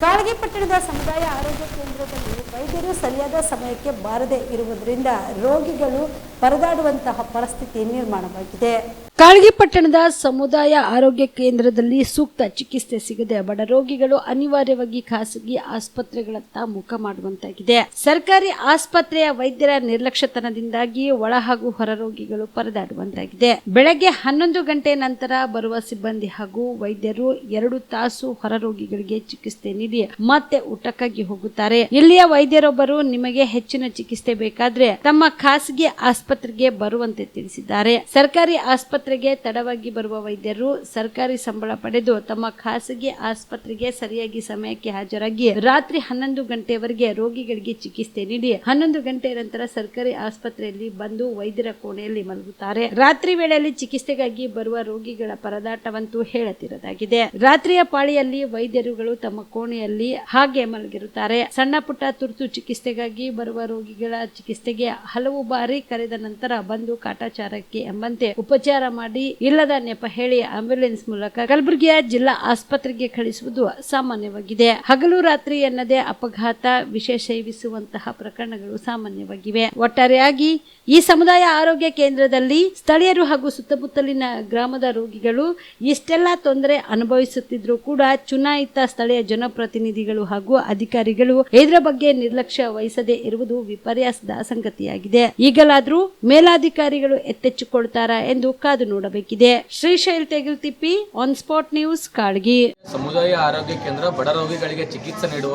ಕಾಳಗಿ ಪಟ್ಟಣದ ಸಮುದಾಯ ಆರೋಗ್ಯ ಕೇಂದ್ರದಲ್ಲಿ ವೈದ್ಯರು ಸರಿಯಾದ ಸಮಯಕ್ಕೆ ಬಾರದೇ ಇರುವುದರಿಂದ ರೋಗಿಗಳು ಪರದಾಡುವಂತಹ ಪರಿಸ್ಥಿತಿ ನಿರ್ಮಾಣವಾಗಿದೆ. ಕಾಳಗಿ ಪಟ್ಟಣದ ಸಮುದಾಯ ಆರೋಗ್ಯ ಕೇಂದ್ರದಲ್ಲಿ ಸೂಕ್ತ ಚಿಕಿತ್ಸೆ ಸಿಗದೆ ಬಡ ರೋಗಿಗಳು ಅನಿವಾರ್ಯವಾಗಿ ಖಾಸಗಿ ಆಸ್ಪತ್ರೆಗಳತ್ತ ಮುಖ ಮಾಡುವಂತಾಗಿದೆ. ಸರ್ಕಾರಿ ಆಸ್ಪತ್ರೆಯ ವೈದ್ಯರ ನಿರ್ಲಕ್ಷ್ಯತನದಿಂದಾಗಿ ಒಳ ಹಾಗೂ ಹೊರ ರೋಗಿಗಳು ಪರದಾಡುವಂತಾಗಿದೆ. ಬೆಳಗ್ಗೆ 11 ಗಂಟೆ ನಂತರ ಬರುವ ಸಿಬ್ಬಂದಿ ಹಾಗೂ ವೈದ್ಯರು 2 ತಾಸು ಹೊರ ರೋಗಿಗಳಿಗೆ ಚಿಕಿತ್ಸೆ ನೀಡಿ ಮತ್ತೆ ಊಟಕ್ಕಾಗಿ ಹೋಗುತ್ತಾರೆ. ಇಲ್ಲಿಯ ವೈದ್ಯರೊಬ್ಬರು ನಿಮಗೆ ಹೆಚ್ಚಿನ ಚಿಕಿತ್ಸೆ ಬೇಕಾದ್ರೆ ತಮ್ಮ ಖಾಸಗಿ ಆಸ್ಪತ್ರೆಗೆ ಬರುವಂತೆ ತಿಳಿಸಿದ್ದಾರೆ. ಸರ್ಕಾರಿ ಆಸ್ಪತ್ರೆಗೆ ತಡವಾಗಿ ಬರುವ ವೈದ್ಯರು ಸರ್ಕಾರಿ ಸಂಬಳ ಪಡೆದು ತಮ್ಮ ಖಾಸಗಿ ಆಸ್ಪತ್ರೆಗೆ ಸರಿಯಾಗಿ ಸಮಯಕ್ಕೆ ಹಾಜರಾಗಿ ರಾತ್ರಿ 11 ಗಂಟೆವರೆಗೆ ರೋಗಿಗಳಿಗೆ ಚಿಕಿತ್ಸೆ ನೀಡಿ 11 ಗಂಟೆ ನಂತರ ಸರ್ಕಾರಿ ಆಸ್ಪತ್ರೆಯಲ್ಲಿ ಬಂದು ವೈದ್ಯರ ಕೋಣೆಯಲ್ಲಿ ಮಲಗುತ್ತಾರೆ. ರಾತ್ರಿ ವೇಳೆಯಲ್ಲಿ ಚಿಕಿತ್ಸೆಗಾಗಿ ಬರುವ ರೋಗಿಗಳ ಪರದಾಟವಂತೂ ಹೇಳತಿರದಾಗಿದೆ. ರಾತ್ರಿಯ ಪಾಳಿಯಲ್ಲಿ ವೈದ್ಯರುಗಳು ತಮ್ಮ ಕೋಣೆಯಲ್ಲಿ ಹಾಗೆ ಮಲಗಿರುತ್ತಾರೆ. ಸಣ್ಣ ಪುಟ್ಟ ತುರ್ತು ಚಿಕಿತ್ಸೆಗಾಗಿ ಬರುವ ರೋಗಿಗಳ ಚಿಕಿತ್ಸೆಗೆ ಹಲವು ಬಾರಿ ಕರೆದ ನಂತರ ಬಂದು ಕಾಟಾಚಾರಕ್ಕೆ ಎಂಬಂತೆ ಉಪಚಾರ ಮಾಡಿ ಇಲ್ಲದ ನೆಪ ಹೇಳಿ ಆಂಬ್ಯುಲೆನ್ಸ್ ಮೂಲಕ ಕಲಬುರಗಿಯ ಜಿಲ್ಲಾ ಆಸ್ಪತ್ರೆಗೆ ಕಳಿಸುವುದು ಸಾಮಾನ್ಯವಾಗಿದೆ. ಹಗಲು ರಾತ್ರಿ ಎನ್ನದೇ ಅಪಘಾತ ವಿಷ ಸೇವಿಸುವಂತಹ ಪ್ರಕರಣಗಳು ಸಾಮಾನ್ಯವಾಗಿವೆ. ಒಟ್ಟಾರೆಯಾಗಿ ಈ ಸಮುದಾಯ ಆರೋಗ್ಯ ಕೇಂದ್ರದಲ್ಲಿ ಸ್ಥಳೀಯರು ಹಾಗೂ ಸುತ್ತಮುತ್ತಲಿನ ಗ್ರಾಮದ ರೋಗಿಗಳು ಇಷ್ಟೆಲ್ಲ ತೊಂದರೆ ಅನುಭವಿಸುತ್ತಿದ್ರೂ ಕೂಡ ಚುನಾಯಿತ ಸ್ಥಳೀಯ ಜನಪ್ರತಿನಿಧಿಗಳು ಹಾಗೂ ಅಧಿಕಾರಿಗಳು ಇದರ ಬಗ್ಗೆ ನಿರ್ಲಕ್ಷ್ಯ ವಹಿಸದೇ ಇರುವುದು ವಿಪರ್ಯಾಸದ ಸಂಗತಿಯಾಗಿದೆ. ಈಗಲಾದ್ರೂ ಮೇಲಾಧಿಕಾರಿಗಳು ಎತ್ತೆಚ್ಚಿಕೊಳ್ತಾರಾ ಎಂದು ಕಾದು ನೋಡಬೇಕಿದೆ. ಶ್ರೀಶೈಲ್ ತೆಗುಲ್ತಿಪ್ಪಿ, ಆನ್ ಸ್ಪಾಟ್ ನ್ಯೂಸ್, ಕಾಳಗಿ. ಸಮುದಾಯ ಆರೋಗ್ಯ ಕೇಂದ್ರ ಬಡ ರೋಗಿಗಳಿಗೆ ಚಿಕಿತ್ಸೆ ನೀಡುವ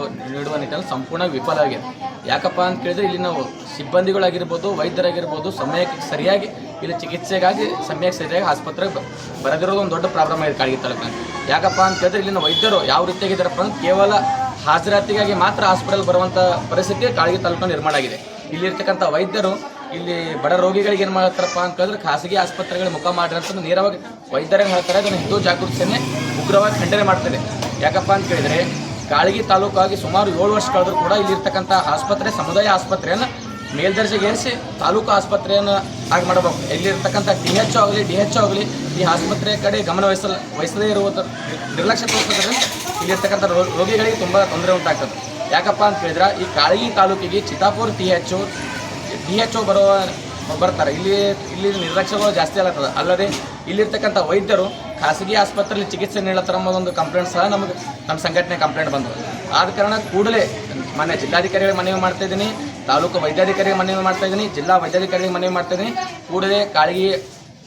ನಿಟ್ಟಿನಲ್ಲಿ ಸಂಪೂರ್ಣ ವಿಫಲವಾಗಿದೆ. ಯಾಕಪ್ಪ ಅಂತ ಕೇಳಿದ್ರೆ ಇಲ್ಲಿ ನಾವು ಸಿಬ್ಬಂದಿಗಳಾಗಿರ್ಬೋದು, ವೈದ್ಯರಾಗಿರ್ಬೋದು ಸಮಯಕ್ಕೆ ಸರಿಯಾಗಿ ಇಲ್ಲಿ ಚಿಕಿತ್ಸೆಗಾಗಿ ಸಮಯಕ್ಕೆ ಸರಿಯಾಗಿ ಆಸ್ಪತ್ರೆಗೆ ಬರದಿರೋದು ಒಂದು ದೊಡ್ಡ ಪ್ರಾಬ್ಲಮ್ ಆಗಿದೆ ಕಾಳಗಿ ತಾಲೂಕಿನಲ್ಲಿ. ಯಾಕಪ್ಪ ಅಂತ ಕೇಳಿದ್ರೆ ಇಲ್ಲಿನ ವೈದ್ಯರು ಯಾವ ರೀತಿಯಾಗಿದ್ದಾರಪ್ಪ ಅಂದ್ರೆ ಕೇವಲ ಹಾಜರಾತಿಗಾಗಿ ಮಾತ್ರ ಹಾಸ್ಪಿಟಲ್ ಬರುವಂಥ ಪರಿಸ್ಥಿತಿ ಕಾಳಗಿ ತಾಲೂಕಿನಲ್ಲಿ ನಿರ್ಮಾಣ ಆಗಿದೆ. ಇಲ್ಲಿರ್ತಕ್ಕಂಥ ವೈದ್ಯರು ಇಲ್ಲಿ ಬಡ ರೋಗಿಗಳಿಗೆ ಏನು ಮಾಡ್ತಾರಪ್ಪ ಅಂತ ಹೇಳಿದ್ರೆ ಖಾಸಗಿ ಆಸ್ಪತ್ರೆಗಳ ಮುಖ ಮಾಡಿ ಅಂತ ನೇರವಾಗಿ ವೈದ್ಯರೇ ಹೇಳ್ತಾರೆ. ಅದನ್ನು ಹಿಂದೂ ಜಾಗೃತಿ ಸೇನೆ ಉಗ್ರವಾಗಿ ಖಂಡನೆ ಮಾಡ್ತಿದೆ. ಯಾಕಪ್ಪ ಅಂತ ಕೇಳಿದರೆ ಕಾಳಗಿ ತಾಲೂಕಾಗಿ ಸುಮಾರು 7 ವರ್ಷ ಕಳೆದರೂ ಕೂಡ ಇಲ್ಲಿರ್ತಕ್ಕಂಥ ಆಸ್ಪತ್ರೆ ಸಮುದಾಯ ಆಸ್ಪತ್ರೆಯನ್ನು ಮೇಲ್ದರ್ಜೆಗೇರಿಸಿ ತಾಲೂಕು ಆಸ್ಪತ್ರೆಯನ್ನು ಆಗಿ ಮಾಡಬೇಕು. ಇಲ್ಲಿರ್ತಕ್ಕಂಥ DHO ಆಗಲಿ ಈ ಆಸ್ಪತ್ರೆಯ ಕಡೆ ಗಮನ ವಹಿಸದೇ ಇರುವುದರ ನಿರ್ಲಕ್ಷ್ಯ ತೋರಿಸೋದ್ರಿಂದ ಇಲ್ಲಿರ್ತಕ್ಕಂಥ ರೋಗಿಗಳಿಗೆ ತುಂಬ ತೊಂದರೆ ಉಂಟಾಗ್ತದೆ. ಯಾಕಪ್ಪ ಅಂತ ಕೇಳಿದ್ರೆ ಈ ಕಾಳಗಿ ತಾಲೂಕಿಗೆ ಚಿತ್ತಾಪುರ DHO ಬರ್ತಾರೆ. ಇಲ್ಲಿ ನಿರ್ಲಕ್ಷ್ಯಗಳು ಜಾಸ್ತಿ ಆಗ್ತದೆ. ಅಲ್ಲದೆ ಇಲ್ಲಿರ್ತಕ್ಕಂಥ ವೈದ್ಯರು ಖಾಸಗಿ ಆಸ್ಪತ್ರೆಯಲ್ಲಿ ಚಿಕಿತ್ಸೆ ನೀಡತ್ತರ ಅನ್ನೋದೊಂದು ಕಂಪ್ಲೇಂಟ್ ಸಹ ನಮ್ಮ ಸಂಘಟನೆ ಕಂಪ್ಲೇಂಟ್ ಬಂದವು. ಆದ ಕಾರಣ ಕೂಡಲೇ ಮಾನ್ಯ ಜಿಲ್ಲಾಧಿಕಾರಿಗಳಿಗೆ ಮನವಿ ಮಾಡ್ತಾ ಇದ್ದೀನಿ, ತಾಲೂಕು ವೈದ್ಯಾಧಿಕಾರಿಗೆ ಮನವಿ ಮಾಡ್ತಾ ಇದ್ದೀನಿ, ಜಿಲ್ಲಾ ವೈದ್ಯಾಧಿಕಾರಿಗೆ ಮನವಿ ಮಾಡ್ತಾ ಇದ್ದೀನಿ. ಕೂಡಲೇ ಕಾಳಗಿ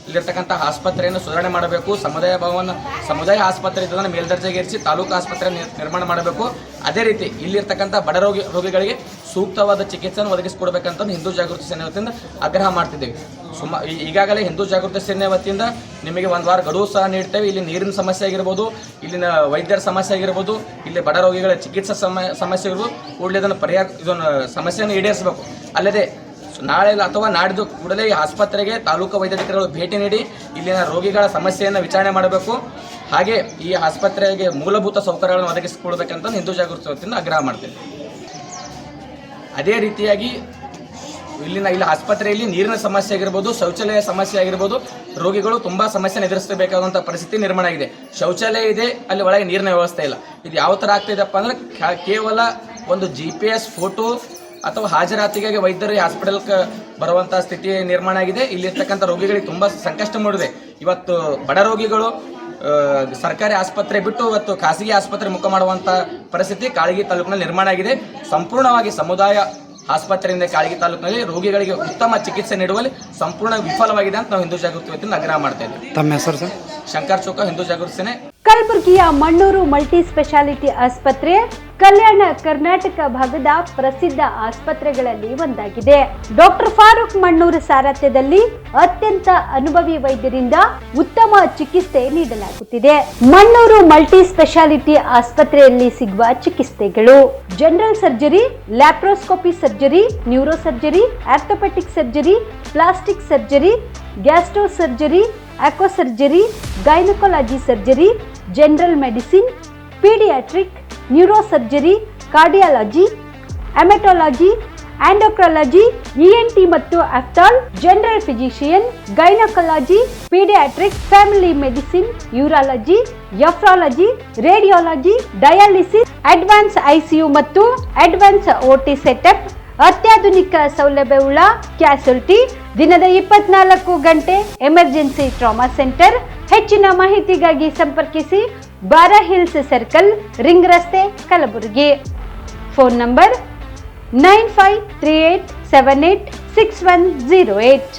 ಇಲ್ಲಿರ್ತಕ್ಕಂಥ ಆಸ್ಪತ್ರೆಯನ್ನು ಸುಧಾರಣೆ ಮಾಡಬೇಕು. ಸಮುದಾಯ ಆಸ್ಪತ್ರೆ ಇದನ್ನು ಮೇಲ್ದರ್ಜೆಗೇರಿಸಿ ತಾಲೂಕು ಆಸ್ಪತ್ರೆ ನಿರ್ಮಾಣ ಮಾಡಬೇಕು. ಅದೇ ರೀತಿ ಇಲ್ಲಿರ್ತಕ್ಕಂಥ ಬಡ ರೋಗಿಗಳಿಗೆ ಸೂಕ್ತವಾದ ಚಿಕಿತ್ಸೆಯನ್ನು ಒದಗಿಸಿಕೊಡ್ಬೇಕಂತ ಹಿಂದೂ ಜಾಗೃತಿ ಸೇನೆ ವತಿಯಿಂದ ಆಗ್ರಹ ಮಾಡ್ತಿದ್ದೇವೆ. ಈಗಾಗಲೇ ಹಿಂದೂ ಜಾಗೃತಿ ಸೇನೆ ವತಿಯಿಂದ ನಿಮಗೆ 1 ವಾರ ಗಡುವು ಸಹ ನೀಡ್ತೇವೆ. ಇಲ್ಲಿ ನೀರಿನ ಸಮಸ್ಯೆ ಆಗಿರ್ಬೋದು, ಇಲ್ಲಿನ ವೈದ್ಯರ ಸಮಸ್ಯೆ ಆಗಿರ್ಬೋದು, ಇಲ್ಲಿ ಬಡ ರೋಗಿಗಳ ಚಿಕಿತ್ಸಾ ಸಮಸ್ಯೆ ಇರ್ಬೋದು, ಕೂಡಲೇ ಇದನ್ನು ಸಮಸ್ಯೆಯನ್ನು ಈಡೇರಿಸಬೇಕು. ಅಲ್ಲದೆ ನಾಳೆ ಅಥವಾ ನಾಡಿದ್ದು ಕೂಡಲೇ ಈ ಆಸ್ಪತ್ರೆಗೆ ತಾಲೂಕು ವೈದ್ಯಾಧಿಕಾರಿಗಳು ಭೇಟಿ ನೀಡಿ ಇಲ್ಲಿನ ರೋಗಿಗಳ ಸಮಸ್ಯೆಯನ್ನು ವಿಚಾರಣೆ ಮಾಡಬೇಕು. ಹಾಗೆ ಈ ಆಸ್ಪತ್ರೆಗೆ ಮೂಲಭೂತ ಸೌಕರ್ಯಗಳನ್ನು ಒದಗಿಸಿಕೊಡ್ಬೇಕಂತ ಹಿಂದೂ ಜಾಗೃತಿ ವತಿಯಿಂದ ಆಗ್ರಹ ಮಾಡ್ತೇವೆ. ಅದೇ ರೀತಿಯಾಗಿ ಇಲ್ಲಿ ಆಸ್ಪತ್ರೆಯಲ್ಲಿ ನೀರಿನ ಸಮಸ್ಯೆ ಆಗಿರ್ಬೋದು, ಶೌಚಾಲಯ ಸಮಸ್ಯೆ ಆಗಿರ್ಬೋದು, ರೋಗಿಗಳು ತುಂಬ ಸಮಸ್ಯೆನ ಎದುರಿಸಬೇಕಾದಂಥ ಪರಿಸ್ಥಿತಿ ನಿರ್ಮಾಣ ಆಗಿದೆ. ಶೌಚಾಲಯ ಇದೆ, ಅಲ್ಲಿ ಒಳಗೆ ನೀರಿನ ವ್ಯವಸ್ಥೆ ಇಲ್ಲ. ಇದು ಯಾವ ಥರ ಆಗ್ತಿದೆಪ್ಪ ಅಂದರೆ ಕೇವಲ ಒಂದು GPS ಫೋಟೋ ಅಥವಾ ಹಾಜರಾತಿಗಾಗಿ ವೈದ್ಯರು ಈ ಹಾಸ್ಪಿಟಲ್ಗೆ ಬರುವಂಥ ಸ್ಥಿತಿ ನಿರ್ಮಾಣ ಆಗಿದೆ. ಇಲ್ಲಿರ್ತಕ್ಕಂಥ ರೋಗಿಗಳಿಗೆ ತುಂಬ ಸಂಕಷ್ಟ ಮೂಡಿದೆ. ಇವತ್ತು ಬಡ ರೋಗಿಗಳು ಸರ್ಕಾರಿ ಆಸ್ಪತ್ರೆ ಬಿಟ್ಟು ಇವತ್ತು ಖಾಸಗಿ ಆಸ್ಪತ್ರೆ ಮುಖ ಮಾಡುವಂಥ ಪರಿಸ್ಥಿತಿ ಕಾಳಗಿ ತಾಲೂಕಿನಲ್ಲಿ ನಿರ್ಮಾಣ ಆಗಿದೆ. ಸಂಪೂರ್ಣವಾಗಿ ಸಮುದಾಯ ಆಸ್ಪತ್ರೆಯಿಂದ ಕಾಳಗಿ ತಾಲೂಕಿನಲ್ಲಿ ರೋಗಿಗಳಿಗೆ ಉತ್ತಮ ಚಿಕಿತ್ಸೆ ನೀಡುವಲ್ಲಿ ಸಂಪೂರ್ಣ ವಿಫಲವಾಗಿದೆ ಅಂತ ನಾವು ಹಿಂದೂ ಜಾಗೃತಿ ವತಿಯಿಂದ ಆಗ್ರಹ ಮಾಡ್ತಾ ಇದ್ದೇವೆ. ತಮ್ಮ ಹೆಸರು ಸರ್? ಶಂಕರ್ ಚೌಕ, ಹಿಂದೂ ಜಾಗೃತಿ ಸೇನೆ. ಕಲಬುರಗಿಯ ಮಣ್ಣೂರು ಮಲ್ಟಿ ಸ್ಪೆಷಾಲಿಟಿ ಆಸ್ಪತ್ರೆ ಕಲ್ಯಾಣ ಕರ್ನಾಟಕ ಭಾಗದ ಪ್ರಸಿದ್ಧ ಆಸ್ಪತ್ರೆಗಳಲ್ಲಿ ಒಂದಾಗಿದೆ. ಡಾಕ್ಟರ್ ಫಾರೂಕ್ ಮಣ್ಣೂರು ಸಾರಥ್ಯದಲ್ಲಿ ಅತ್ಯಂತ ಅನುಭವಿ ವೈದ್ಯರಿಂದ ಉತ್ತಮ ಚಿಕಿತ್ಸೆ ನೀಡಲಾಗುತ್ತಿದೆ. ಮಣ್ಣೂರು ಮಲ್ಟಿ ಸ್ಪೆಷಾಲಿಟಿ ಆಸ್ಪತ್ರೆಯಲ್ಲಿ ಸಿಗುವ ಚಿಕಿತ್ಸೆಗಳು: general surgery, laparoscopy surgery, neuro surgery, orthopaedic surgery, plastic surgery, gastro surgery, aqua surgery, gynaecology surgery, general medicine, paediatric, neuro surgery, cardiology, haematology, endocrinology, ENT ಮತ್ತು ophthal, general physician, gynaecology, paediatric, family medicine, urology, nephrology, radiology, dialysis, advance ICU ಮತ್ತು advance OT setup, ಅತ್ಯಾಧುನಿಕ ಸೌಲಭ್ಯವುಳ್ಳ ಕ್ಯಾಸುಲಿಟಿ, ದಿನದ 24 ಗಂಟೆ emergency trauma centre. ಹೆಚ್ಚಿನ ಮಾಹಿತಿಗಾಗಿ ಸಂಪರ್ಕಿಸಿ ಬಾರಾ hills circle, ring ರಸ್ತೆ, ಕಲಬುರಗಿ. Phone number 9538786108.